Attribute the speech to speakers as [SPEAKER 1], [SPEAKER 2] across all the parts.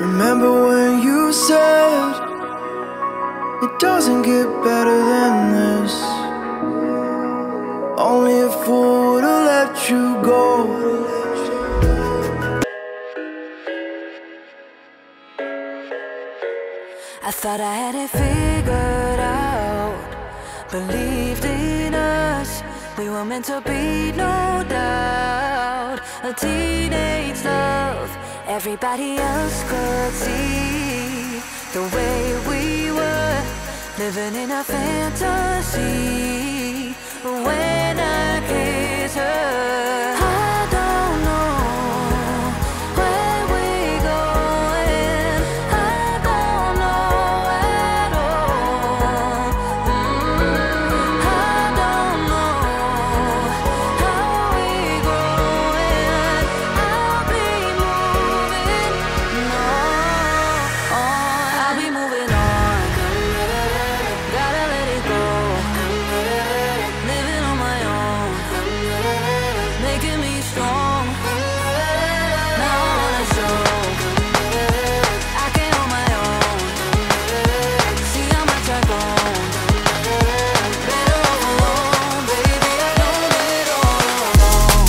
[SPEAKER 1] Remember when you said it doesn't get better than this? Only a fool would've let you go.
[SPEAKER 2] I thought I had it figured out, believed in us, we were meant to be, no doubt. A teenage love, everybody else could see the way we were, living in a fantasy. When I kiss her, I don't know where we're going, I don't know at all. I don't know how we're growing, I'll be moving on, I'll be moving on. Gotta let it go, living on my own, making me strong. Now I wanna show I can hold my own, see how much I've grown. Better off alone, baby, I done it all alone.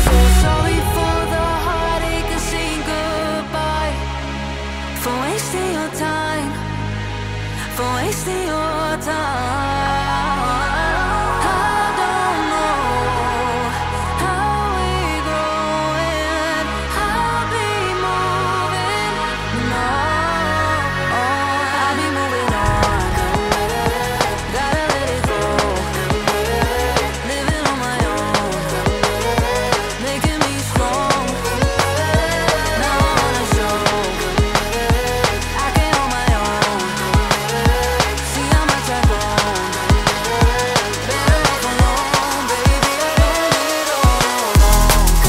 [SPEAKER 2] So sorry for the heartache and saying goodbye, for wasting your time, for wasting your time. I don't know how we're growing, I'll be moving on, I'll be moving on. Gotta let it go, living on my own, making me strong. Now I wanna show I can hold my own, see how much I've grown. Better off alone, baby, I done it all alone.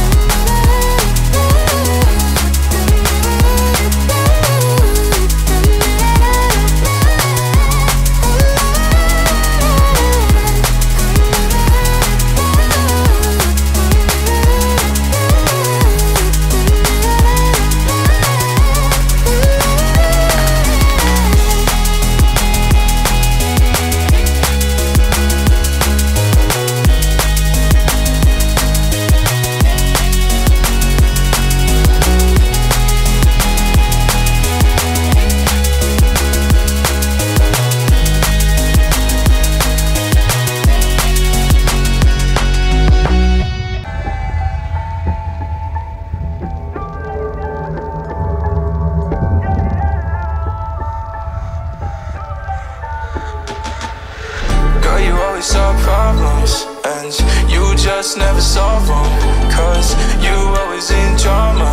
[SPEAKER 1] Girl, you always solve problems, and you just never solve them, 'cause you always in drama.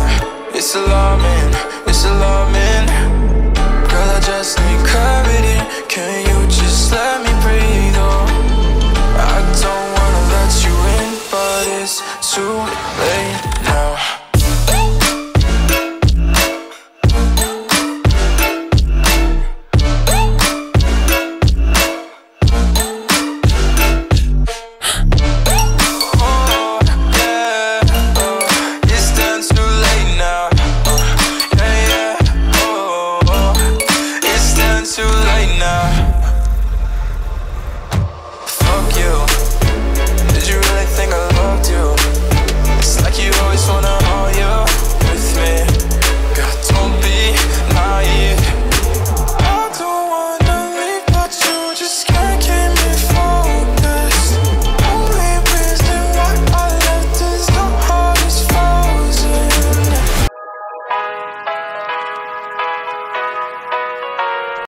[SPEAKER 1] It's alarming, it's alarming. Girl, I just need clarity, can you just let me breathe? Oh, I don't wanna let you in, but it's too late now.